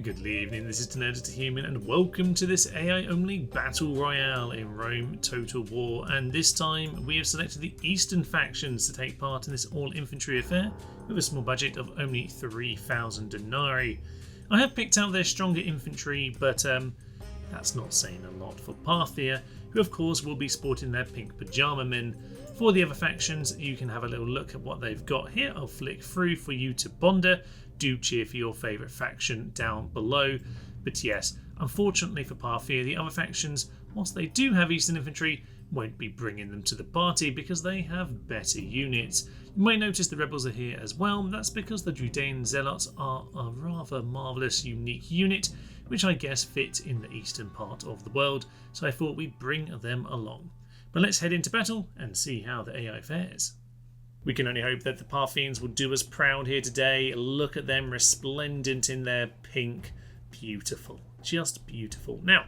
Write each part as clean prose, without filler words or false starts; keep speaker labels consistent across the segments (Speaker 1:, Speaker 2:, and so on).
Speaker 1: Good evening, this is Nerd to Human and welcome to this AI-only Battle Royale in Rome Total War, and this time we have selected the Eastern factions to take part in this all-infantry affair with a small budget of only 3,000 denarii. I have picked out their stronger infantry, but that's not saying a lot for Parthia, who of course will be sporting their pink pyjama men. For the other factions, you can have a little look at what they've got here. I'll flick through for you to ponder. Do cheer for your favourite faction down below. But yes, unfortunately for Parthia, the other factions, whilst they do have Eastern infantry, won't be bringing them to the party because they have better units. You may notice the rebels are here as well. That's because the Judean zealots are a rather marvellous, unique unit, which I guess fit in the eastern part of the world, so I thought we'd bring them along. But let's head into battle and see how the AI fares. We can only hope that the Parthians will do us proud here today. Look at them resplendent in their pink. Beautiful. Just beautiful. Now,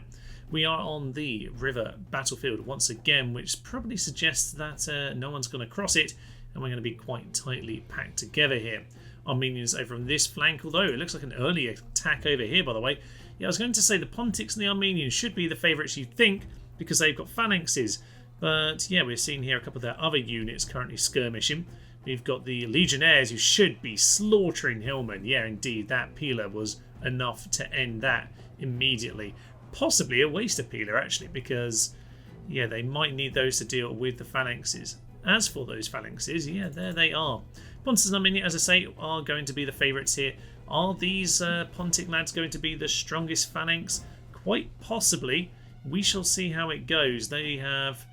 Speaker 1: we are on the river battlefield once again, which probably suggests that no one's going to cross it, and we're going to be quite tightly packed together here. Armenians over on this flank, although it looks like an early attack over here, by the way. Yeah, I was going to say the Pontics and the Armenians should be the favourites you'd think, because they've got phalanxes. But yeah, we're seeing here a couple of their other units currently skirmishing. We've got the Legionnaires who should be slaughtering Hillmen. Yeah, indeed, that peeler was enough to end that immediately. Possibly a waste of peeler, actually, because yeah, they might need those to deal with the phalanxes. As for those phalanxes, yeah, there they are. Pontus and Armenia, as I say, are going to be the favourites here. Are these Pontic lads going to be the strongest phalanx? Quite possibly. We shall see how it goes. They have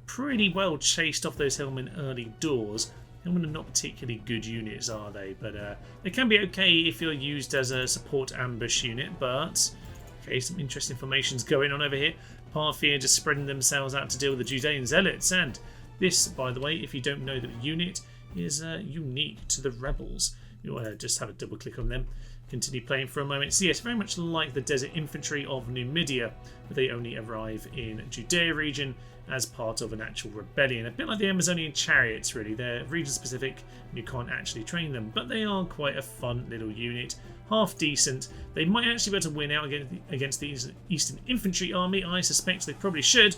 Speaker 1: pretty well chased off those Hillmen early doors. Hillmen are not particularly good units, are they? But they can be okay if you're used as a support ambush unit. But okay, some interesting formations going on over here. Parthia just spreading themselves out to deal with the Judean zealots. And this, by the way, if you don't know the unit, is unique to the rebels. You want to just have a double click on them. Continue playing for a moment. So yes, very much like the desert infantry of Numidia, but they only arrive in Judea region as part of an actual rebellion. A bit like the Amazonian chariots, really. They're region specific and you can't actually train them, but they are quite a fun little unit. Half decent. They might actually be able to win out against the Eastern Infantry army. I suspect they probably should.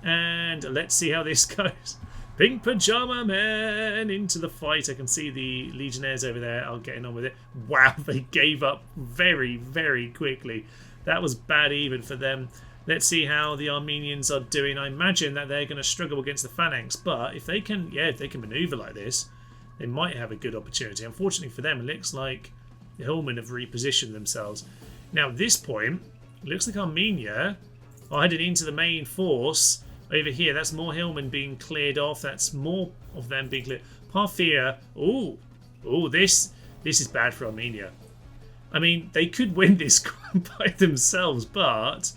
Speaker 1: And let's see how this goes. Pink pyjama men into the fight. I can see the Legionnaires over there are getting on with it. Wow, they gave up very, very quickly. That was bad even for them. Let's see how the Armenians are doing. I imagine that they're going to struggle against the phalanx, but if they can, if they can maneuver like this, they might have a good opportunity. Unfortunately for them, it looks like the Hillmen have repositioned themselves. Now at this point, it looks like Armenia are headed into the main force. Over here, that's more Hillmen being cleared off. That's more of them being cleared. Parthia, this is bad for Armenia. I mean, they could win this by themselves, but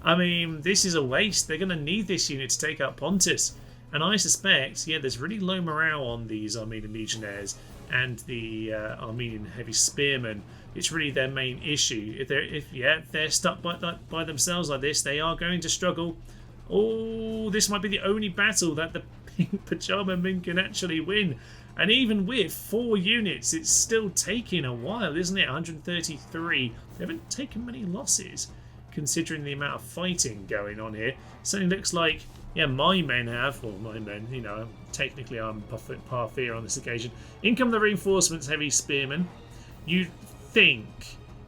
Speaker 1: I mean, this is a waste. They're going to need this unit to take out Pontus. And I suspect, yeah, there's really low morale on these Armenian Legionnaires and the Armenian heavy spearmen. It's really their main issue. If they're stuck by themselves like this, they are going to struggle. Oh, this might be the only battle that the pink pyjama men can actually win. And even with 4 units, it's still taking a while, isn't it? 133. They haven't taken many losses, considering the amount of fighting going on here. Certainly looks like, yeah, my men have, or my men, you know, technically I'm Parthia on this occasion. In come the reinforcements, heavy spearmen. You'd think,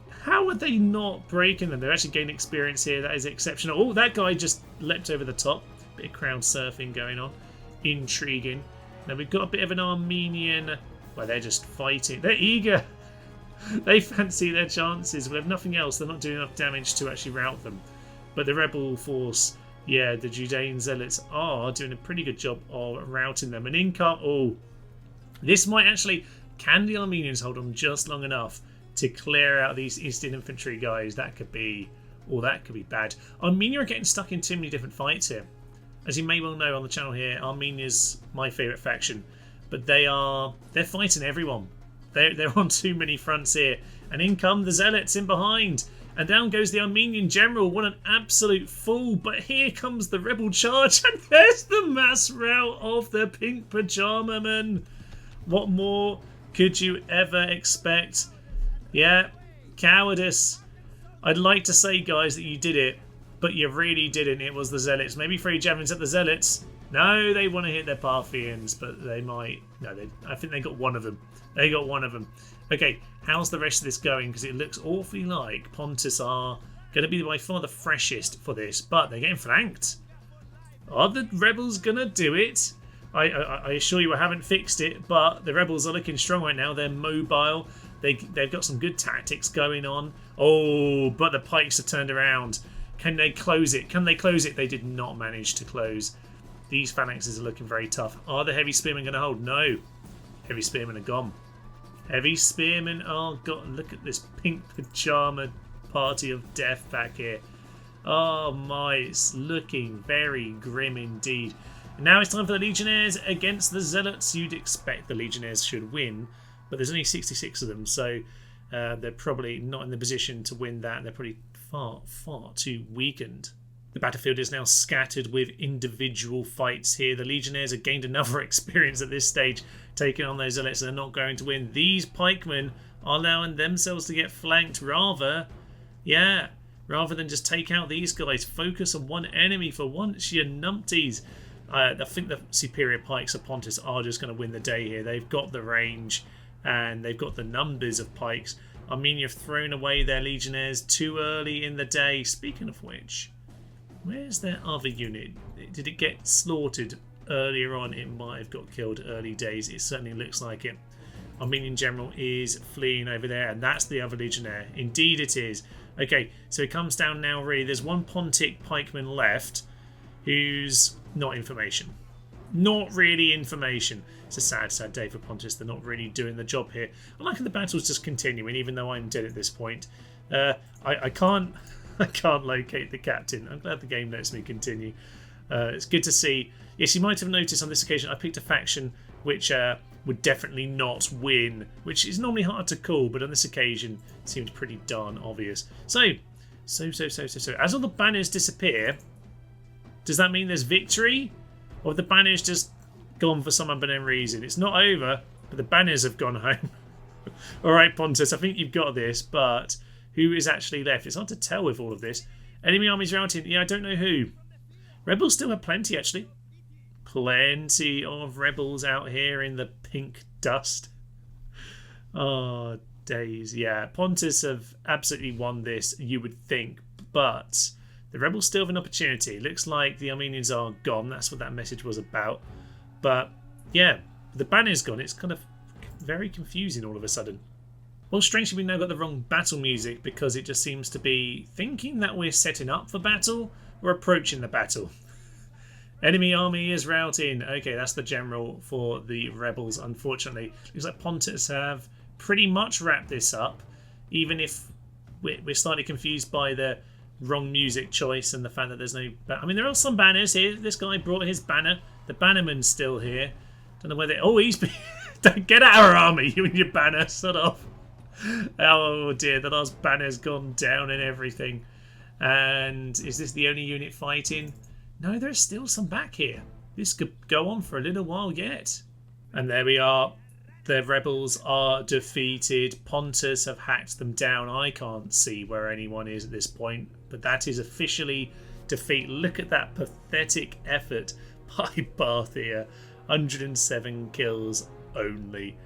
Speaker 1: how are they not breaking them? They're actually gaining experience here. That is exceptional. Oh, that guy just leapt over the top. Bit of crowd surfing going on. Intriguing. Now we've got a bit of an Armenian. Well, they're just fighting. They're eager. They fancy their chances. But if nothing else, they're not doing enough damage to actually rout them. But the rebel force, yeah, the Judean zealots are doing a pretty good job of routing them. And income. Oh, this might actually. Can the Armenians hold on just long enough to clear out these Eastern infantry guys? That could be, that could be bad. Armenia are getting stuck in too many different fights here. As you may well know on the channel here, Armenia's my favourite faction, but they're fighting everyone. They're on too many fronts here, and in come the zealots in behind, and down goes the Armenian general. What an absolute fool! But here comes the rebel charge, and there's the mass rout of the pink pyjama men. What more could you ever expect? Yeah, Cowardice. I'd like to say, guys, that you did it, but you really didn't. It was the Zealots. Maybe throw your javelins at the Zealots. No, they want to hit their Parthians, but they might... No, I think they got one of them. They got one of them. Okay, how's the rest of this going? Because it looks awfully like Pontus are going to be by far the freshest for this, but they're getting flanked. Are the rebels going to do it? I assure you I haven't fixed it, but the rebels are looking strong right now. They're mobile. They've got some good tactics going on. Oh, but the pikes are turned around. Can they close it? Can they close it? They did not manage to close. These phalanxes are looking very tough. Are the heavy spearmen going to hold? No. Heavy spearmen are gone. Heavy spearmen are gone. Look at this pink pajama party of death back here. Oh my, it's looking very grim indeed. Now it's time for the Legionnaires against the Zealots. You'd expect the Legionnaires should win, but there's only 66 of them, so they're probably not in the position to win that. They're probably far too weakened. The battlefield is now scattered with individual fights here. The Legionnaires have gained another experience at this stage, taking on those Zealots. They're not going to win. These pikemen are allowing themselves to get flanked rather than just take out these guys. Focus on one enemy for once, you numpties. I think the superior pikes of Pontus are just going to win the day here. They've got the range and they've got the numbers of pikes. Armenia have thrown away their Legionnaires too early in the day. Speaking of which, where's their other unit? Did it get slaughtered earlier on? It might have got killed early days. It certainly looks like it. Armenian general is fleeing over there, and that's the other Legionnaire. Indeed it is. Okay, so it comes down now really. There's one Pontic pikeman left who's not information. Not really information. It's a sad day for Pontus. They're not really doing the job here. I like how the battle's just continuing, even though I'm dead at this point. I can't locate the captain. I'm glad the game lets me continue. It's good to see. Yes, you might have noticed on this occasion I picked a faction which would definitely not win, which is normally hard to call, but on this occasion it seemed pretty darn obvious. So as all the banners disappear, does that mean there's victory? Or have the banners just gone for some unknown reason? It's not over, but the banners have gone home. Alright, Pontus, I think you've got this, but who is actually left? It's hard to tell with all of this. Enemy armies routed. Yeah, I don't know who. Rebels still have plenty, actually. Plenty of rebels out here in the pink dust. Oh, days. Yeah, Pontus have absolutely won this, you would think, but the rebels still have an opportunity. It looks like the Armenians are gone. That's what that message was about. But yeah, the banner's gone. It's kind of very confusing all of a sudden. Well, strangely, we've now got the wrong battle music because it just seems to be thinking that we're setting up for battle. We're approaching the battle. Enemy army is routing. Okay, that's the general for the rebels, unfortunately. Looks like Pontus have pretty much wrapped this up, even if we're slightly confused by the wrong music choice and the fact that there's no... I mean, there are some banners here. This guy brought his banner. The bannerman's still here. Don't know where they... Oh, he's... Don't get out of our army, you and your banner. Shut off. Oh, dear. The last banner's gone down and everything. And is this the only unit fighting? No, there's still some back here. This could go on for a little while yet. And there we are. The rebels are defeated. Pontus have hacked them down. I can't see where anyone is at this point, but that is officially defeat. Look at that pathetic effort by Parthia. 107 kills only.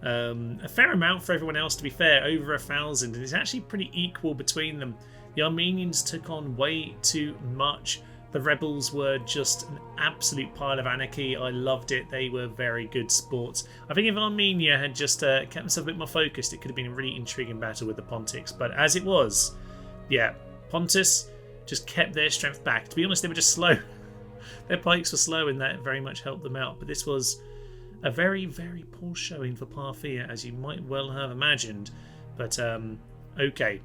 Speaker 1: A fair amount for everyone else, to be fair, over 1,000, and it's actually pretty equal between them. The Armenians took on way too much. The rebels were just an absolute pile of anarchy. I loved it. They were very good sports. I think if Armenia had just kept themselves a bit more focused, it could have been a really intriguing battle with the Pontics. But as it was, yeah, Pontus just kept their strength back. To be honest, they were just slow. Their pikes were slow, and that very much helped them out. But this was a very, very poor showing for Parthia, as you might well have imagined. But, okay.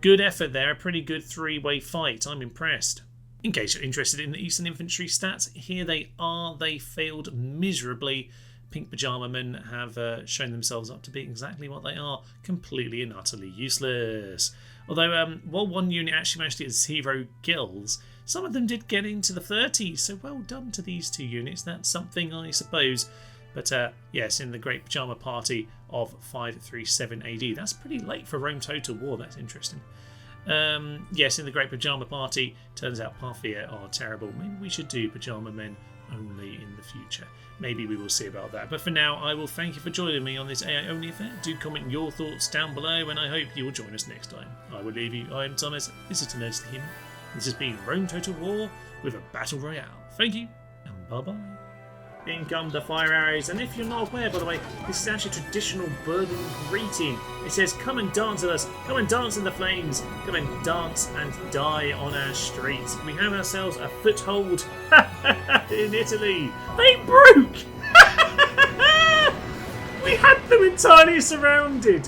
Speaker 1: Good effort there. A pretty good three-way fight. I'm impressed. In case you're interested in the Eastern Infantry stats, here they are. They failed miserably. Pink Pyjama men have shown themselves up to be exactly what they are. Completely and utterly useless. Although, while one unit actually managed to get 0 kills, some of them did get into the 30s. So well done to these two units. That's something, I suppose. But yes, in the Great Pyjama Party of 537 AD. That's pretty late for Rome Total War. That's interesting. Yes, in the Great Pyjama Party, turns out Parthia are terrible. Maybe we should do Pyjama Men only in the future. Maybe we will see about that. But for now, I will thank you for joining me on this AI only affair. Do comment your thoughts down below, and I hope you will join us next time. I will leave you. I am Thomas. This is Nerds the Human. This has been Rome Total War with a Battle Royale. Thank you, and bye-bye. In come the fire arrows, and if you're not aware, by the way, this is actually a traditional Bergen greeting. It says, come and dance with us, come and dance in the flames, come and dance and die on our streets. We have ourselves a foothold in Italy. They broke! We had them entirely surrounded.